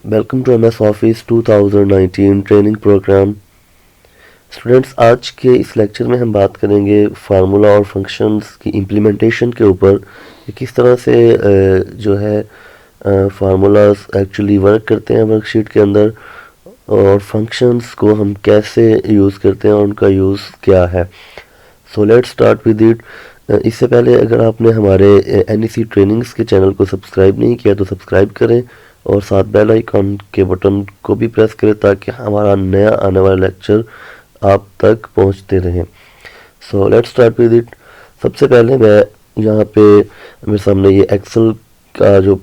Welcome to MS office 2019 training program. Students, आज के इस लेक्चर में हम बात करेंगे फार्मूला और फंक्शंस की इम्प्लीमेंटेशन के ऊपर कि किस तरह से जो है फार्मूलाज एक्चुअली वर्क करते हैं वर्कशीट के अंदर, और फंक्शंस को हम कैसे यूज़ करते हैं और उनका यूज़ क्या है। So let's start with it. इससे पहले अगर आपने हमारे एनईसी ट्रेनिंग्स के चैनल को सब्सक्राइब नहीं किया तो सब्सक्राइब करें और साथ बेल आइकन के बटन को भी प्रेस करें ताकि हमारा नया आने वाला लेक्चर आप तक पहुंचते रहें। So let's start with it. सबसे पहले मैं यहाँ पे मेरे सामने ये एक्सेल का जो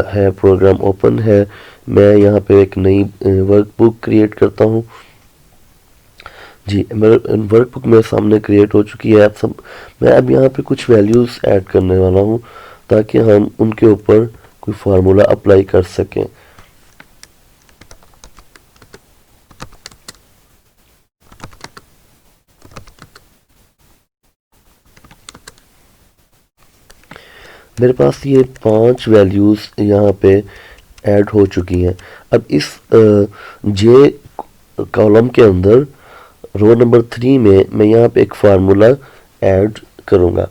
है प्रोग्राम ओपन है। मैं यहाँ पे एक नई वर्कबुक क्रिएट करता हूँ। जी, मेरे वर्कबुक मेरे सामने क्रिएट हो चुकी है। मैं अब यहाँ पे कुछ वैल्यूज़ ऐड करने वाला हूँ ताकि हम उनके ऊपर कोई फार्मूला अप्लाई कर सकें। मेरे पास ये 5 वैल्यूज़ यहाँ पे ऐड हो चुकी हैं। अब इस जे कॉलम के अंदर रो नंबर 3 में मैं यहाँ पे एक फार्मूला ऐड करूँगा।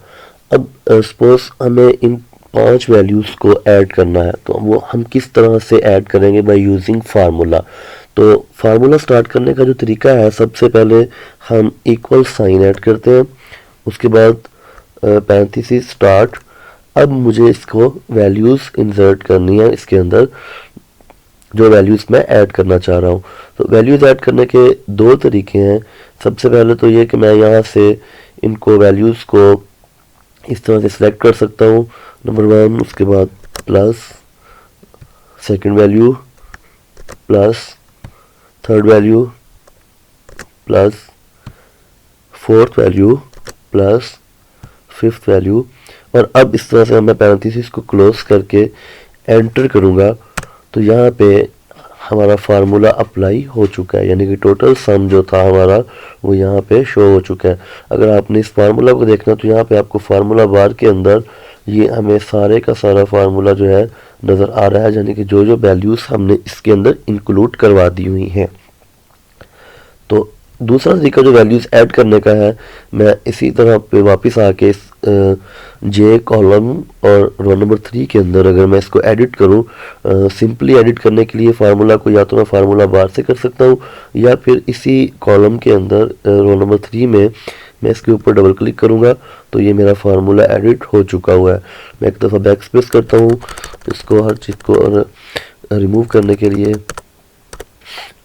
अब सपोज हमें इन 5 वैल्यूज़ को ऐड करना है तो वो हम किस तरह से ऐड करेंगे बाय यूजिंग फार्मूला। तो फार्मूला स्टार्ट करने का जो तरीका है, सबसे पहले हम इक्वल साइन ऐड करते हैं, उसके बाद पैरेंथेसिस स्टार्ट। अब मुझे इसको वैल्यूज़ इंसर्ट करनी है इसके अंदर, जो वैल्यूज़ मैं ऐड करना चाह रहा हूँ। तो वैल्यूज़ ऐड करने के 2 तरीके हैं। सबसे पहले तो ये कि मैं यहाँ से इनको वैल्यूज़ को इस तरह से सिलेक्ट कर सकता हूँ, नंबर 1, उसके बाद plus second value, plus third value, plus fourth value, plus fifth value. और अब इस तरह से मैं पैरेंथेसिस को क्लोज करके एंटर करूँगा तो यहाँ पे हमारा फार्मूला अप्लाई हो चुका है, यानी कि टोटल सम जो था हमारा वो यहाँ पे शो हो चुका है। अगर आपने इस फार्मूला को देखना तो यहाँ पे आपको फार्मूला बार के अंदर ये हमें सारे का सारा फार्मूला जो है नज़र आ रहा है, यानी कि जो जो वैल्यूज़ हमने इसके अंदर इंक्लूड करवा दी हुई हैं। तो दूसरा तरीका जो वैल्यूज़ ऐड करने का है, मैं इसी तरह पे वापस आके इस जे कॉलम और रो नंबर 3 के अंदर अगर मैं इसको एडिट करूं, सिंपली एडिट करने के लिए फार्मूला को या तो मैं फार्मूला बार से कर सकता हूं या फिर इसी कॉलम के अंदर रो नंबर 3 में मैं इसके ऊपर डबल क्लिक करूंगा तो ये मेरा फार्मूला एडिट हो चुका हुआ है। मैं एक दफ़ा बैक स्पेस करता हूँ इसको, हर चीज़ को रिमूव करने के लिए।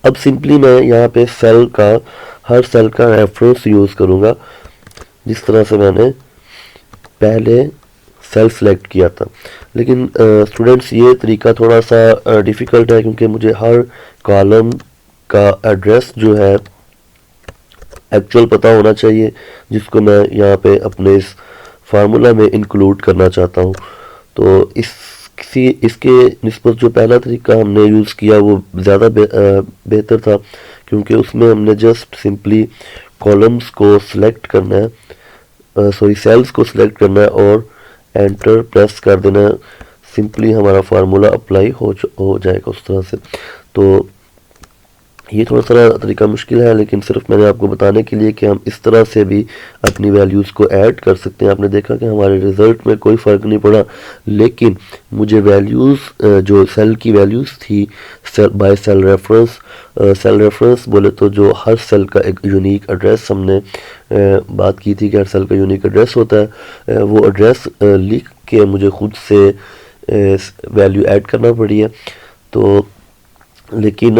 अब सिंपली मैं यहाँ पे हर सेल का रेफरेंस यूज़ करूँगा, जिस तरह से मैंने पहले सेल सेलेक्ट किया था। लेकिन स्टूडेंट्स, ये तरीका थोड़ा सा डिफ़िकल्ट है क्योंकि मुझे हर कॉलम का एड्रेस जो है एक्चुअल पता होना चाहिए, जिसको मैं यहाँ पे अपने इस फार्मूला में इंक्लूड करना चाहता हूँ। तो इसके निस्बत जो पहला तरीका हमने यूज़ किया वो ज़्यादा बेहतर था, क्योंकि उसमें हमने जस्ट सिंपली कॉलम्स को सिलेक्ट करना है, सेल्स को सिलेक्ट करना है और एंटर प्रेस कर देना है। सिंपली हमारा फार्मूला अप्लाई हो जाएगा उस तरह से। तो ये थोड़ा सा तरीका मुश्किल है, लेकिन सिर्फ मैंने आपको बताने के लिए कि हम इस तरह से भी अपनी वैल्यूज़ को ऐड कर सकते हैं। आपने देखा कि हमारे रिज़ल्ट में कोई फ़र्क नहीं पड़ा, लेकिन मुझे वैल्यूज़ जो सेल की वैल्यूज़ थी बाय सेल रेफरेंस बोले तो जो हर सेल का एक यूनिक एड्रेस हमने बात की थी कि हर सेल का यूनिक एड्रेस होता है, वो एड्रेस लिख के मुझे खुद से वैल्यू ऐड करना पड़ी है। तो लेकिन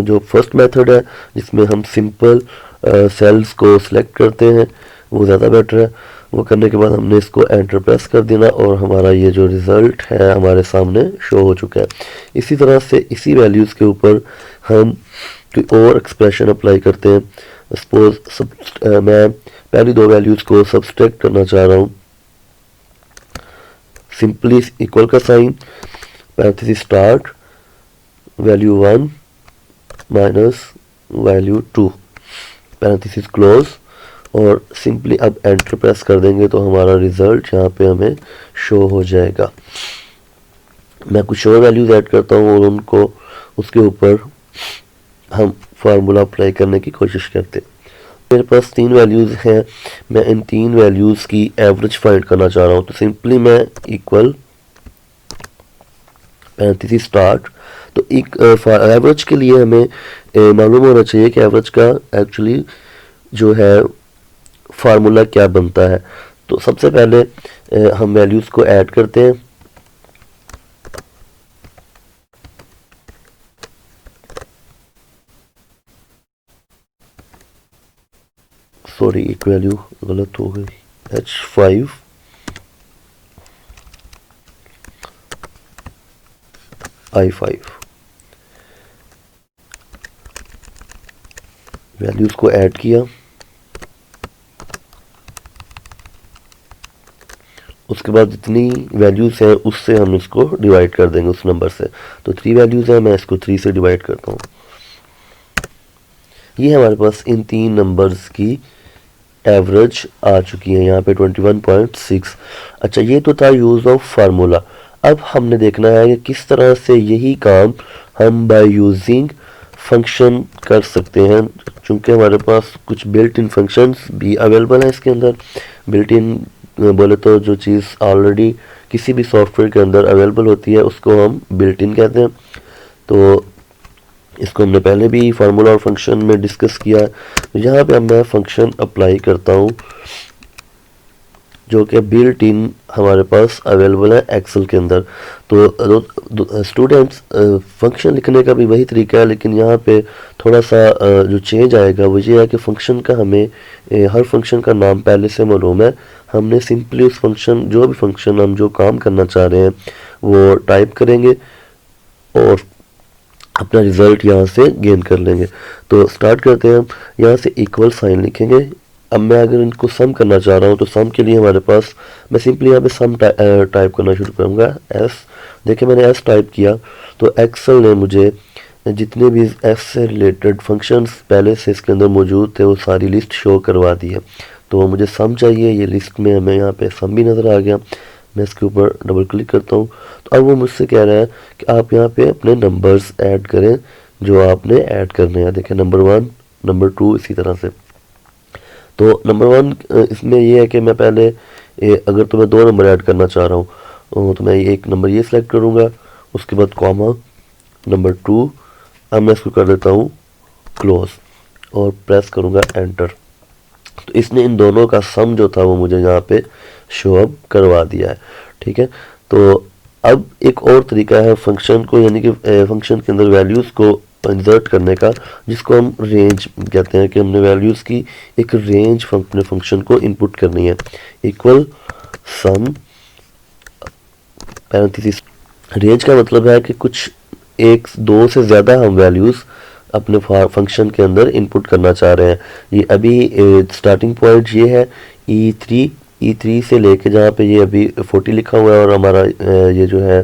जो फर्स्ट मेथड है जिसमें हम सिंपल सेल्स को सिलेक्ट करते हैं वो ज़्यादा बेटर है। वो करने के बाद हमने इसको एंटर प्रेस कर देना और हमारा ये जो रिज़ल्ट है हमारे सामने शो हो चुका है। इसी तरह से इसी वैल्यूज़ के ऊपर हम कोई और एक्सप्रेशन अप्लाई करते हैं। सपोज मैं पहली 2 वैल्यूज़ को सब्सट्रैक्ट करना चाह रहा हूँ। सिंपली इक्वल का sign, parenthesis start, value 1 minus value 2, parenthesis close, और सिंपली अब एंटर प्रेस कर देंगे तो हमारा रिज़ल्ट यहाँ पे हमें शो हो जाएगा। मैं कुछ और वैल्यूज़ ऐड करता हूँ और उनको उसके ऊपर हम फार्मूला अप्लाई करने की कोशिश करते हैं। मेरे पास 3 वैल्यूज़ हैं, मैं इन 3 वैल्यूज़ की एवरेज फाइंड करना चाह रहा हूँ। तो सिंपली मैं इक्वल पैरेंथेसिस स्टार्ट, तो एक एवरेज के लिए हमें मालूम होना चाहिए कि एवरेज का एक्चुअली जो है फार्मूला क्या बनता है। तो सबसे पहले हम वैल्यूज़ को ऐड करते हैं। सॉरी, एक वैल्यू गलत हो गई, H5 I5 वैल्यूज़ को ऐड किया। उसके बाद जितनी वैल्यूज़ हैं उससे हम इसको डिवाइड कर देंगे उस नंबर से। तो 3 वैल्यूज़ हैं, मैं इसको 3 से डिवाइड करता हूँ। ये हमारे पास इन 3 नंबर्स की एवरेज आ चुकी है यहाँ पे 21.6। अच्छा, ये तो था यूज़ ऑफ फार्मूला। अब हमने देखना है कि किस तरह से यही काम हम बाय यूजिंग फंक्शन कर सकते हैं, चूँकि हमारे पास कुछ बिल्ट इन फंक्शंस भी अवेलेबल हैं इसके अंदर। बिल्ट इन बोले तो जो चीज़ ऑलरेडी किसी भी सॉफ्टवेयर के अंदर अवेलेबल होती है उसको हम बिल्ट इन कहते हैं। तो इसको हमने पहले भी फार्मूला और फंक्शन में डिस्कस किया। तो यहाँ पे अब मैं फंक्शन अप्लाई करता हूँ जो कि बिल्ट इन हमारे पास अवेलेबल है एक्सेल के अंदर। तो स्टूडेंट्स, फंक्शन लिखने का भी वही तरीका है, लेकिन यहाँ पे थोड़ा सा जो चेंज आएगा वो ये है कि फंक्शन का हमें हर फंक्शन का नाम पहले से मालूम है। हमने सिंपली उस फंक्शन, जो भी फंक्शन हम जो काम करना चाह रहे हैं वो टाइप करेंगे और अपना रिजल्ट यहाँ से गेन कर लेंगे। तो स्टार्ट करते हैं हम, यहाँ से इक्वल साइन लिखेंगे। अब मैं अगर इनको सम करना चाह रहा हूँ तो सम के लिए हमारे पास, मैं सिंपली यहाँ पे सम टाइप करना शुरू करूँगा। एस, देखिए मैंने एस टाइप किया तो एक्सेल ने मुझे जितने भी एस से रिलेटेड फंक्शंस पहले से इसके अंदर मौजूद थे वो सारी लिस्ट शो करवा दी है। तो मुझे सम चाहिए, ये लिस्ट में हमें यहाँ पे सम भी नज़र आ गया। मैं इसके ऊपर डबल क्लिक करता हूँ तो अब वो मुझसे कह रहा है कि आप यहाँ पे अपने नंबर्स ऐड करें जो आपने ऐड करने हैं। देखें नंबर 1, नंबर 2, इसी तरह से। तो नंबर 1 इसमें ये है कि मैं पहले अगर तो मैं 2 नंबर ऐड करना चाह रहा हूँ तो मैं एक नंबर ये सिलेक्ट करूँगा, उसके बाद कॉमा, नंबर 2। अब मैं इसको कर देता हूँ क्लोज और प्रेस करूँगा एंटर। तो इसने इन दोनों का सम जो था वो मुझे यहाँ पे शो अप करवा दिया है। ठीक है, तो अब एक और तरीका है फंक्शन को, यानी कि फंक्शन के अंदर वैल्यूज़ को इंसर्ट करने का, जिसको हम रेंज कहते हैं, कि हमने वैल्यूज़ की एक रेंज अपने फंक्शन को इनपुट करनी है। इक्वल सम पैरेंथेसिस, रेंज का मतलब है कि कुछ एक दो से ज़्यादा हम वैल्यूज़ अपने फंक्शन के अंदर इनपुट करना चाह रहे हैं। ये अभी स्टार्टिंग पॉइंट ये है E3 से लेके जहाँ पे ये अभी 40 लिखा हुआ है और हमारा ये जो है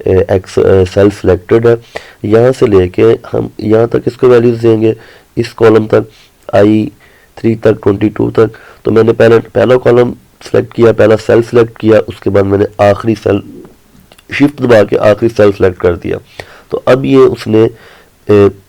एक्स सेल्फ सिलेक्टेड है, यहाँ से लेके हम यहाँ तक इसको वैल्यूज़ देंगे, इस कॉलम तक I3 तक 22 तक। तो मैंने पहला कॉलम सेलेक्ट किया, पहला सेल सेलेक्ट किया, उसके बाद मैंने आखिरी सेल शिफ्ट दबा के आखिरी सेल सेलेक्ट कर दिया। तो अब ये उसने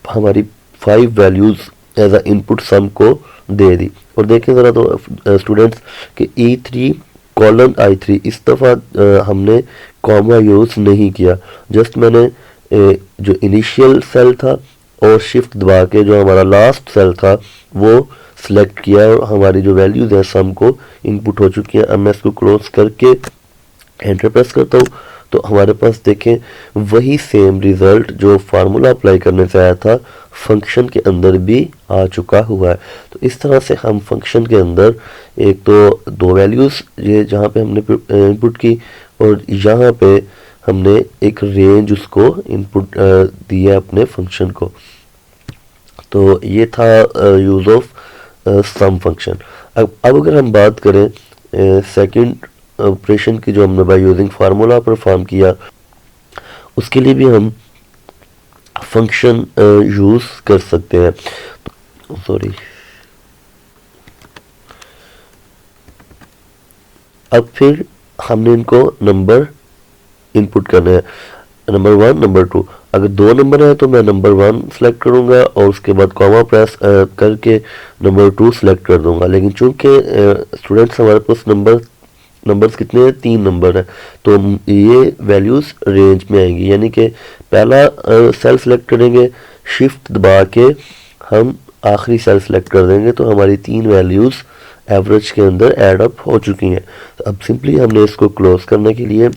हमारी 5 वैल्यूज़ एज अ इनपुट सम को दे दी। और देखें ज़रा तो स्टूडेंट्स कि E3 कॉलन I3, इस दफ़ा हमने कॉमा यूज़ नहीं किया, जस्ट मैंने जो इनिशियल सेल था और शिफ्ट दबा के जो हमारा लास्ट सेल था वो सिलेक्ट किया और हमारी जो वैल्यूज़ हैं सम को इनपुट हो चुकी हैं। अब मैं इसको क्लोज करके एंटर प्रेस करता हूँ तो हमारे पास देखें वही सेम रिज़ल्ट जो फार्मूला अप्लाई करने से आया था फंक्शन के अंदर भी आ चुका हुआ है। तो इस तरह से हम फंक्शन के अंदर एक तो 2 वैल्यूज़ ये जहाँ पे हमने इनपुट की और यहाँ पे हमने एक रेंज उसको इनपुट दिया अपने फंक्शन को। तो ये था यूज़ ऑफ सम फंक्शन। अब अगर हम बात करें सेकंड ऑपरेशन की जो हमने बाय यूजिंग फार्मूला परफॉर्म किया, उसके लिए भी हम फंक्शन यूज़ कर सकते हैं। सॉरी, अब फिर हमने इनको नंबर इनपुट करने हैं। नंबर 1 नंबर 2, अगर 2 नंबर है तो मैं नंबर 1 सेलेक्ट करूंगा और उसके बाद कॉमा प्रेस करके नंबर 2 सेलेक्ट कर दूंगा। लेकिन चूंकि स्टूडेंट्स हमारे पास नंबर्स कितने हैं, 3 नंबर है, तो ये वैल्यूज़ रेंज में आएंगी। यानी कि पहला सेल सेलेक्ट करेंगे, शिफ्ट दबा के हम आखिरी सेल सेलेक्ट कर देंगे, तो हमारी 3 वैल्यूज़ एवरेज के अंदर ऐड अप हो चुकी हैं। तो अब सिंपली हमने इसको क्लोज करने के लिए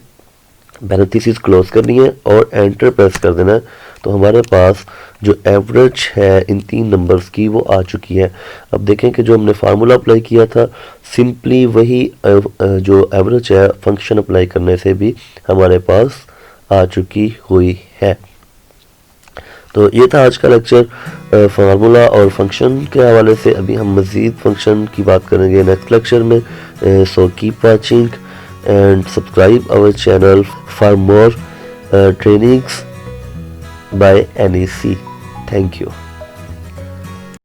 पैरेंथेसिस क्लोज करनी है और एंटर प्रेस कर देना है, तो हमारे पास जो एवरेज है इन 3 नंबर्स की वो आ चुकी है। अब देखें कि जो हमने फार्मूला अप्लाई किया था, सिंपली वही जो एवरेज है फंक्शन अप्लाई करने से भी हमारे पास आ चुकी हुई है। तो ये था आज का लेक्चर फार्मूला और फंक्शन के हवाले से। अभी हम मज़ीद फंक्शन की बात करेंगे नेक्स्ट लेक्चर में। So keep watching and subscribe our channel for more trainings by NEC. Thank you.